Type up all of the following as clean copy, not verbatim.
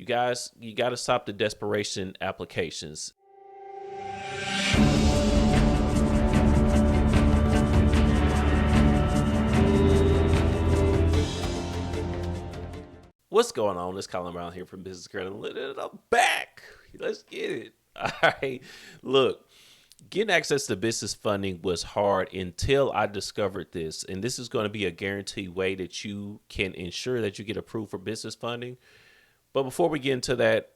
you got to stop the desperation applications. What's going on? It's Colin Brown here from Business Credit Unlimited. I'm back. Let's get it. All right. Look, getting access to business funding was hard until I discovered this. And this is going to be a guaranteed way that you can ensure that you get approved for business funding. But before we get into that,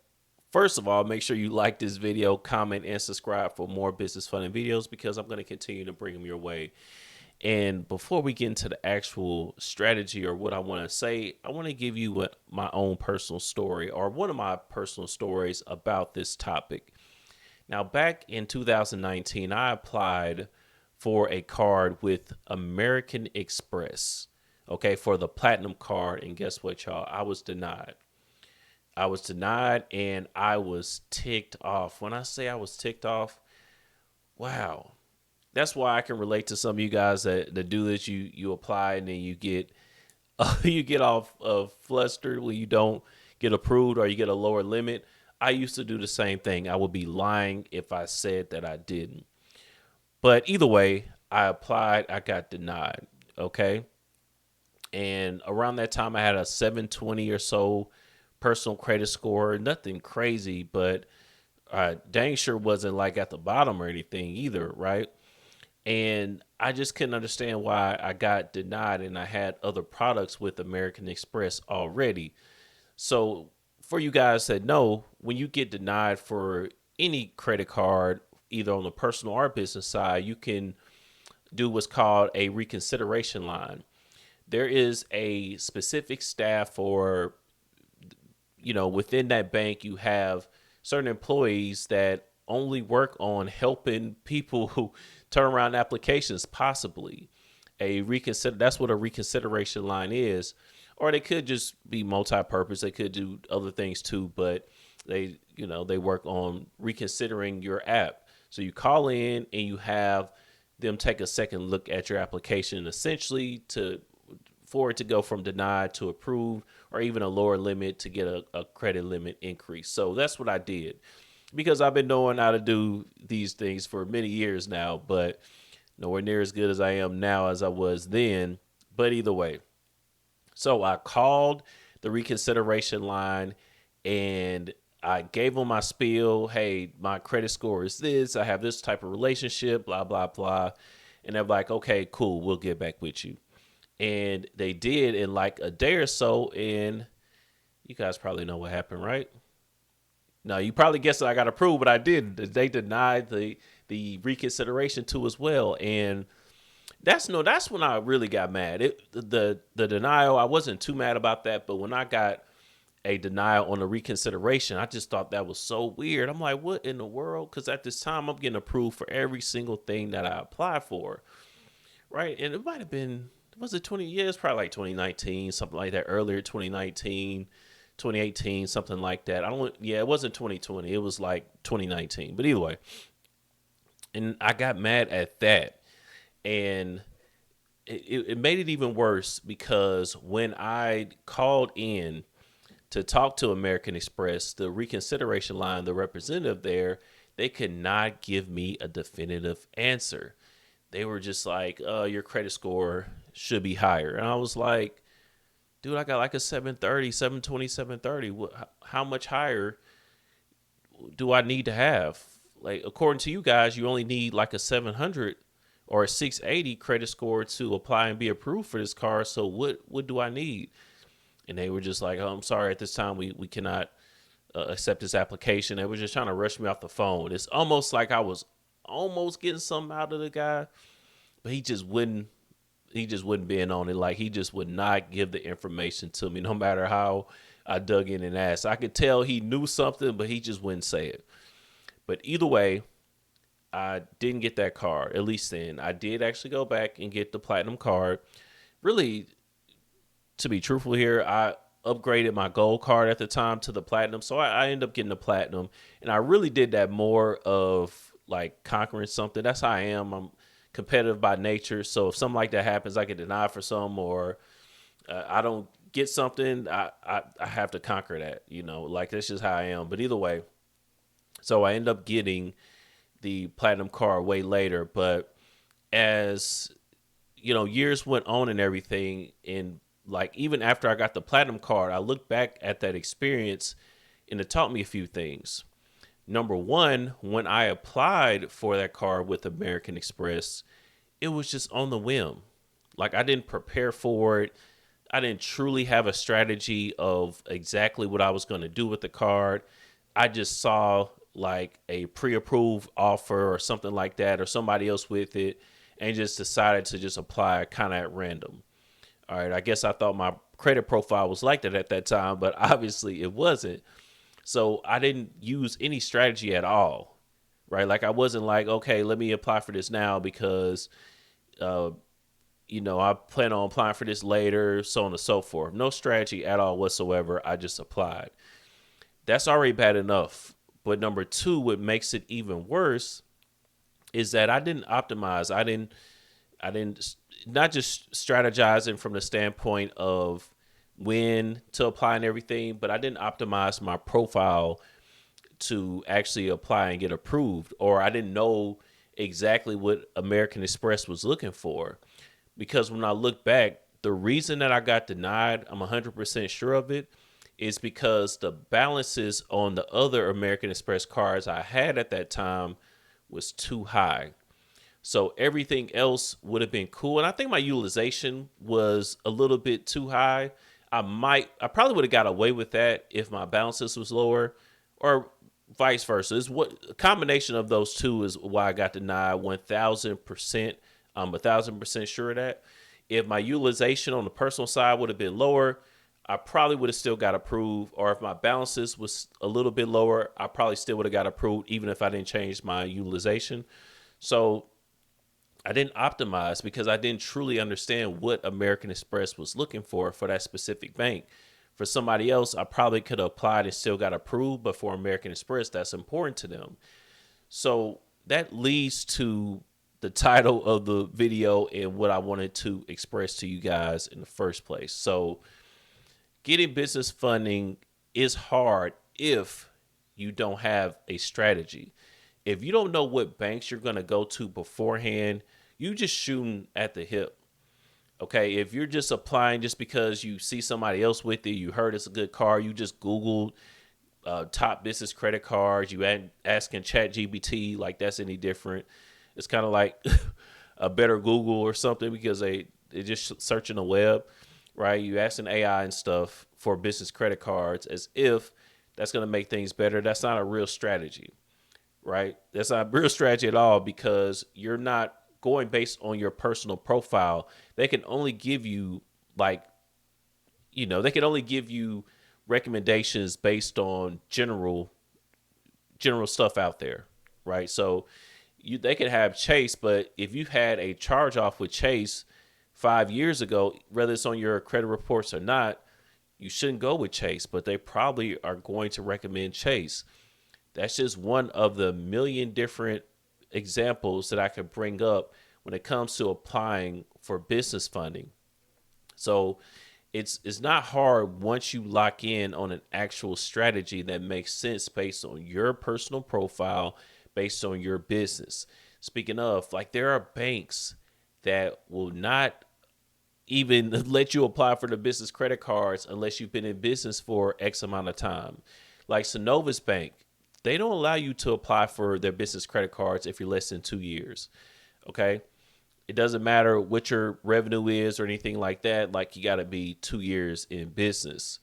first of all, make sure you like this video, comment, and subscribe for more business funding videos because I'm going to continue to bring them your way. And before we get into the actual strategy or what I want to say, I want to give you my own personal story or one of my personal stories about this topic. Now, back in 2019, I applied for a card with American Express, okay, for the platinum card. And guess what, y'all? I was denied. And I was ticked off. When I say I was ticked off, wow. That's why I can relate to some of you guys that do this. You apply and then you get you get off flustered when you don't get approved or you get a lower limit. I used to do the same thing. I would be lying if I said that I didn't. But either way, I applied. I got denied. Okay. And around that time, I had a 720 or so personal credit score. Nothing crazy, but dang sure wasn't like at the bottom or anything either. Right. And I just couldn't understand why I got denied, and I had other products with American Express already. So for you guys that know, when you get denied for any credit card, either on the personal or business side, you can do what's called a reconsideration line. There is a specific staff or, within that bank, you have certain employees that only work on helping people who turn around applications, possibly. That's what a reconsideration line is. Or they could just be multi-purpose. They could do other things too, but they work on reconsidering your app. So you call in and you have them take a second look at your application, essentially for it to go from denied to approved, or even a lower limit to get a credit limit increase. So that's what I did, because I've been knowing how to do these things for many years now, but nowhere near as good as I am now as I was then. But either way, so I called the reconsideration line and I gave them my spiel. Hey, my credit score is this. I have this type of relationship, blah, blah, blah. And they're like, okay, cool. We'll get back with you. And they did in like a day or so. And you guys probably know what happened, right? No, you probably guessed I got approved, but I didn't. They denied the reconsideration too as well. And that's when I really got mad. The denial, I wasn't too mad about that, but when I got a denial on the reconsideration, I just thought that was so weird. I'm like, what in the world? Because at this time, I'm getting approved for every single thing that I applied for, right? And it might have been, was it 20 years? Probably like 2019, something like that. Earlier 2019, 2018, something like that. It wasn't 2020. It was like 2019. But either way, and I got mad at that. And it made it even worse because when I called in to talk to American Express, the reconsideration line, the representative there, they could not give me a definitive answer. They were just like, your credit score should be higher. And I was like, dude, I got like a 730, 720, 730. How much higher do I need to have? Like, according to you guys, you only need like a 700 or a 680 credit score to apply and be approved for this car. So what do I need? And they were just like, oh, I'm sorry, at this time we cannot accept this application. They were just trying to rush me off the phone. It's almost like I was almost getting something out of the guy, but he just wouldn't be in on it. Like, he just would not give the information to me, no matter how I dug in and asked. I could tell he knew something, but he just wouldn't say it. But either way, I didn't get that card, at least then. I did actually go back and get the platinum card. Really, to be truthful here, I upgraded my gold card at the time to the platinum. So I ended up getting the platinum. And I really did that more of like conquering something. That's how I am. I'm competitive by nature. So if something like that happens, I get denied for some, or I don't get something, I have to conquer that, like that's just how I am. But either way, so I end up getting the platinum card way later. But as years went on and everything, and like even after I got the platinum card, I look back at that experience and it taught me a few things. Number one, when I applied for that card with American Express, it was just on the whim. Like I didn't prepare for it. I didn't truly have a strategy of exactly what I was going to do with the card. I just saw like a pre-approved offer or something like that, or somebody else with it, and just decided to just apply kind of at random. All right, I guess I thought my credit profile was like that at that time, but obviously it wasn't. So I didn't use any strategy at all, right? Like I wasn't like, okay, let me apply for this now because, uh, I plan on applying for this later, so on and so forth. No strategy at all whatsoever. I just applied. That's already bad enough. But number two, what makes it even worse is that I didn't optimize. I didn't not just strategizing from the standpoint of when to apply and everything, but I didn't optimize my profile to actually apply and get approved, or I didn't know exactly what American Express was looking for. Because when I look back, the reason that I got denied, I'm 100% sure of it, is because the balances on the other American Express cards I had at that time was too high. So everything else would have been cool. And I think my utilization was a little bit too high. I probably would have got away with that if my balances was lower, or vice versa. It's what a combination of those two is why I got denied 1,000%. I'm 1,000% sure of that. If my utilization on the personal side would have been lower, I probably would have still got approved. Or if my balances was a little bit lower, I probably still would have got approved, even if I didn't change my utilization. So I didn't optimize because I didn't truly understand what American Express was looking for that specific bank. For somebody else, I probably could have applied and still got approved, but for American Express, that's important to them. So that leads to the title of the video and what I wanted to express to you guys in the first place. So getting business funding is hard if you don't have a strategy. If you don't know what banks you're going to go to beforehand, you just shooting at the hip. Okay, if you're just applying just because you see somebody else with it, you heard it's a good car, you just Googled top business credit cards, you asking ChatGPT like that's any different. It's kind of like a better Google or something because they just searching the web, right? You asking AI and stuff for business credit cards as if that's going to make things better. That's not a real strategy, right? That's not a real strategy at all because you're not going based on your personal profile. They can only give you they can only give you recommendations based on general stuff out there, right? So they could have Chase, but if you had a charge off with Chase 5 years ago, whether it's on your credit reports or not, you shouldn't go with Chase, but they probably are going to recommend Chase. That's just one of the million different examples that I could bring up when it comes to applying for business funding. So it's not hard once you lock in on an actual strategy that makes sense based on your personal profile, based on your business. Speaking of, like there are banks that will not even let you apply for the business credit cards unless you've been in business for X amount of time. Like Synovus Bank, they don't allow you to apply for their business credit cards if you're less than 2 years. Okay. It doesn't matter what your revenue is or anything like that. Like you got to be 2 years in business.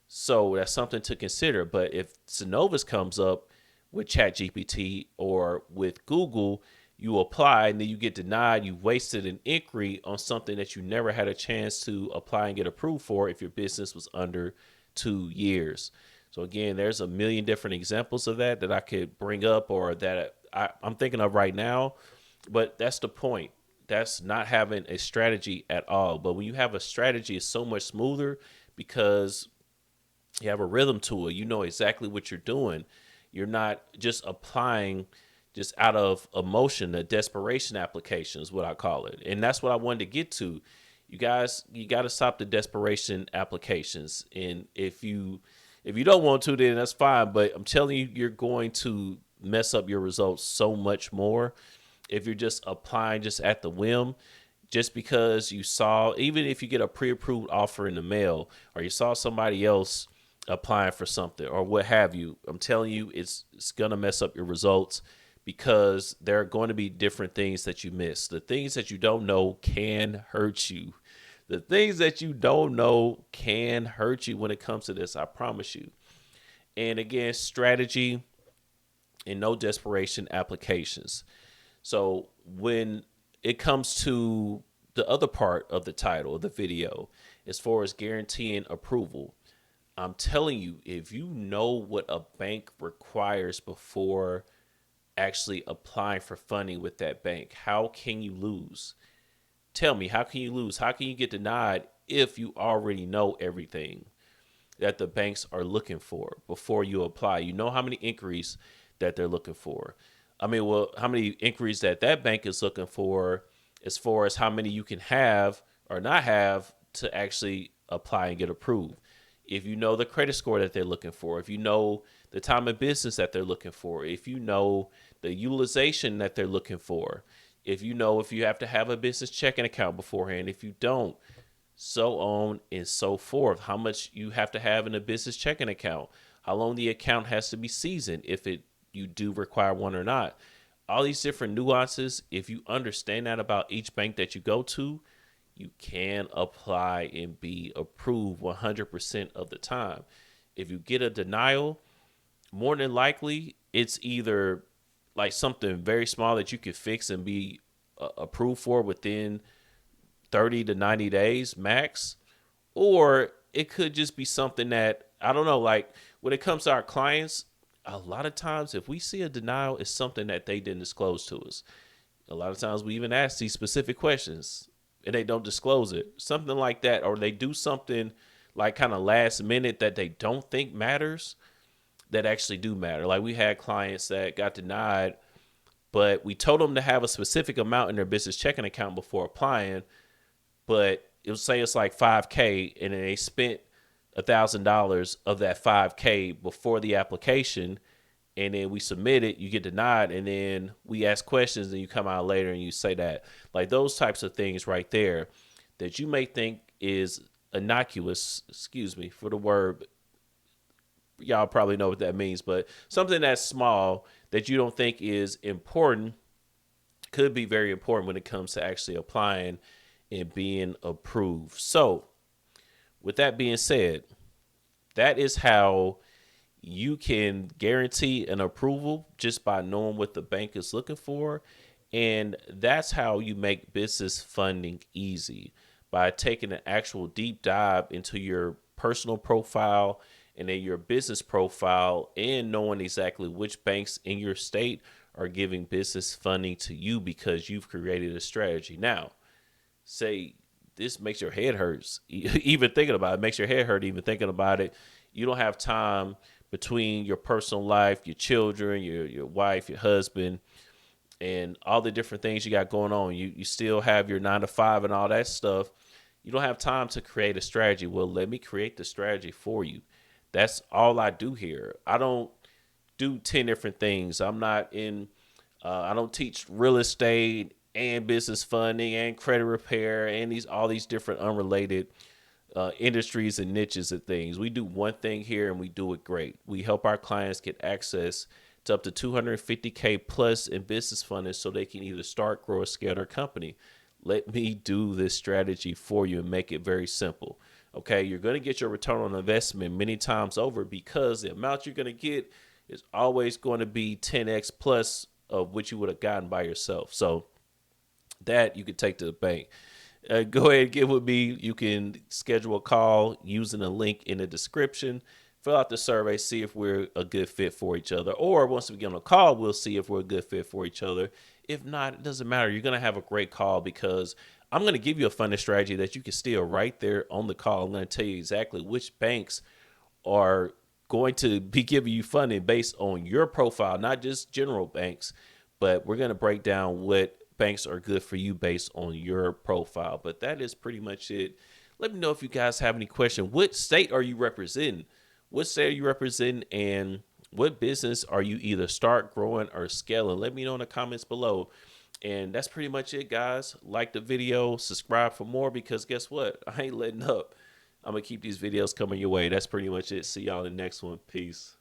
So that's something to consider. But if Synovus comes up with ChatGPT or with Google, you apply and then you get denied. You wasted an inquiry on something that you never had a chance to apply and get approved for if your business was under 2 years. So again, there's a million different examples of that I could bring up or that I'm thinking of right now. But that's the point. That's not having a strategy at all. But when you have a strategy, it's so much smoother because you have a rhythm to it. You know exactly what you're doing. You're not just applying just out of emotion. The desperation application is what I call it. And that's what I wanted to get to. you got to stop the desperation applications. And if you don't want to, then that's fine. But I'm telling you, you're going to mess up your results so much more if you're just applying just at the whim, just because you saw, even if you get a pre-approved offer in the mail or you saw somebody else applying for something or what have you. I'm telling you, it's gonna mess up your results because there are going to be different things that you miss. The things that you don't know can hurt you. The things that you don't know can hurt you when it comes to this. I promise you. And again, strategy and no desperation applications. So when it comes to the other part of the title of the video, as far as guaranteeing approval, I'm telling you, if you know what a bank requires before actually applying for funding with that bank, how can you lose? Tell me, how can you lose? How can you get denied if you already know everything that the banks are looking for before you apply? You know how many inquiries that they're looking for. I mean, well, how many inquiries that bank is looking for as far as how many you can have or not have to actually apply and get approved. If you know the credit score that they're looking for, if you know the time of business that they're looking for, if you know the utilization that they're looking for, if you know if you have to have a business checking account beforehand, if you don't, so on and so forth. How much you have to have in a business checking account, how long the account has to be seasoned, if you do require one or not. All these different nuances, if you understand that about each bank that you go to, you can apply and be approved 100% of the time. If you get a denial, more than likely, it's either like something very small that you could fix and be approved for within 30 to 90 days max, or it could just be something that, I don't know, like when it comes to our clients, a lot of times if we see a denial, it's something that they didn't disclose to us. A lot of times we even ask these specific questions and they don't disclose it. Something like that, or they do something like kind of last minute that they don't think matters that actually do matter. Like we had clients that got denied, but we told them to have a specific amount in their business checking account before applying, but it would say it's like 5K, and then they spent $1,000 of that 5K before the application, and then we submit it, you get denied, and then we ask questions, and you come out later and you say that. Like those types of things right there that you may think is innocuous, excuse me for the word, y'all probably know what that means, but something that's small that you don't think is important could be very important when it comes to actually applying and being approved. So with that being said, that is how you can guarantee an approval just by knowing what the bank is looking for. And that's how you make business funding easy, by taking an actual deep dive into your personal profile and then your business profile, and knowing exactly which banks in your state are giving business funding to you because you've created a strategy. Now, say this makes your head hurts even thinking about it, makes your head hurt even thinking about it. You don't have time between your personal life, your children, your wife, your husband, and all the different things you got going on. You still have your 9 to 5 and all that stuff. You don't have time to create a strategy. Well, let me create the strategy for you. That's all I do here. I don't do 10 different things. I'm not in, I don't teach real estate and business funding and credit repair and all these different unrelated industries and niches and things. We do one thing here and we do it great. We help our clients get access to up to 250K plus in business funding so they can either start, grow, or scale their company. Let me do this strategy for you and make it very simple. Okay, you're going to get your return on investment many times over because the amount you're going to get is always going to be 10x plus of what you would have gotten by yourself. So that you could take to the bank. Go ahead and get with me. You can schedule a call using the link in the description. Fill out the survey, see if we're a good fit for each other. Or once we get on a call, we'll see if we're a good fit for each other. If not, it doesn't matter. You're going to have a great call because I'm going to give you a funding strategy that you can steal right there on the call. I'm going to tell you exactly which banks are going to be giving you funding based on your profile, not just general banks, but we're going to break down what banks are good for you based on your profile. But that is pretty much it. Let me know if you guys have any questions. What state are you representing? What state are you representing? And what business are you either start, growing, or scaling? Let me know in the comments below. And that's pretty much it, guys. Like the video, subscribe for more, because guess what? I ain't letting up. I'm going to keep these videos coming your way. That's pretty much it. See y'all in the next one. Peace.